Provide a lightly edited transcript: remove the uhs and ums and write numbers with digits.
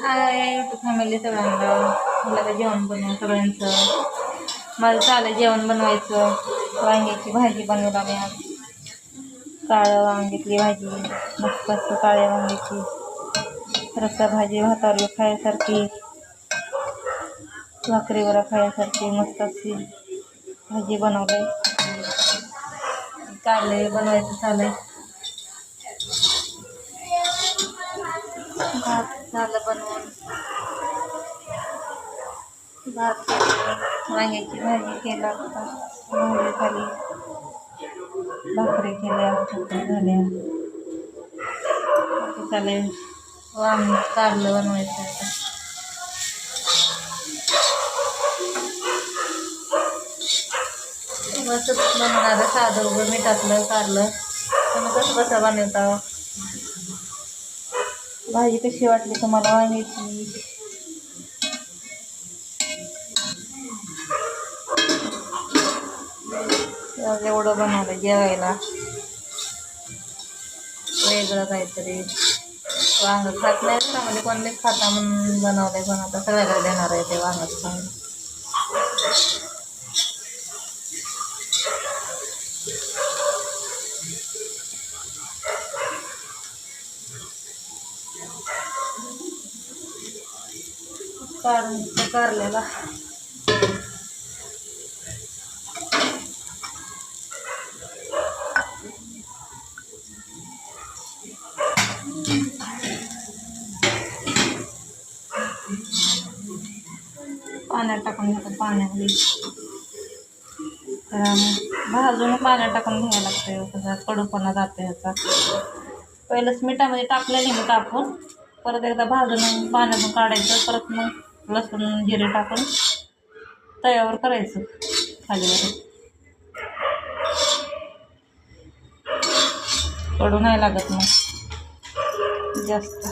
Hi YouTube family सगळ्यांना. मला तर जेवण बनवून सगळ्यांचं मला चालेल जेवण बनवायचं. वांग्याची भाजी बनवली आम्ही आज. काळं वांग्यातली भाजी मस्त असतं. काळ्या वांग्याची रस्सा भाजी भातावर खाण्यासारखी, भाकरीवर खाण्यासारखी मस्त अशी भाजी बनवली. कारले बनवायचं चालू आहे. भात झालं बनवून. भात केली, वांग्याची भाजी केला, भाजी झाली, भाकरी केल्या, चपात्या झाल्या. आता चालेल वांग कारलं बनवायचं आता. मस्त बनवणार साधं उभं मिठातलं कारलं. तुम्ही कसं बनवता? भाजी कशी वाटली तुम्हाला वांग्याची? एवढं बनवलं जेवायला वेगळं काहीतरी. वांग खात नाही त्यामध्ये कोणी खाता म्हणून बनवलंय. पण आता सगळ्याकडे देणार आहे ते वांगच खायला. कारल्याला पाण्यात टाकून घ्यायचं. पाण्यामध्ये भाजून पाण्यात टाकून घ्यायला लागतं. तसा कडूपणा जातो ह्याचा. पहिलंच मिठामध्ये टाकलेलं मी टाकून परत एकदा भाजून पाण्यातून काढायचं. परत मग लसूण जिरे टाकून तव्यावर करायचं खालीवर. कडू नाही लागत मग जास्त.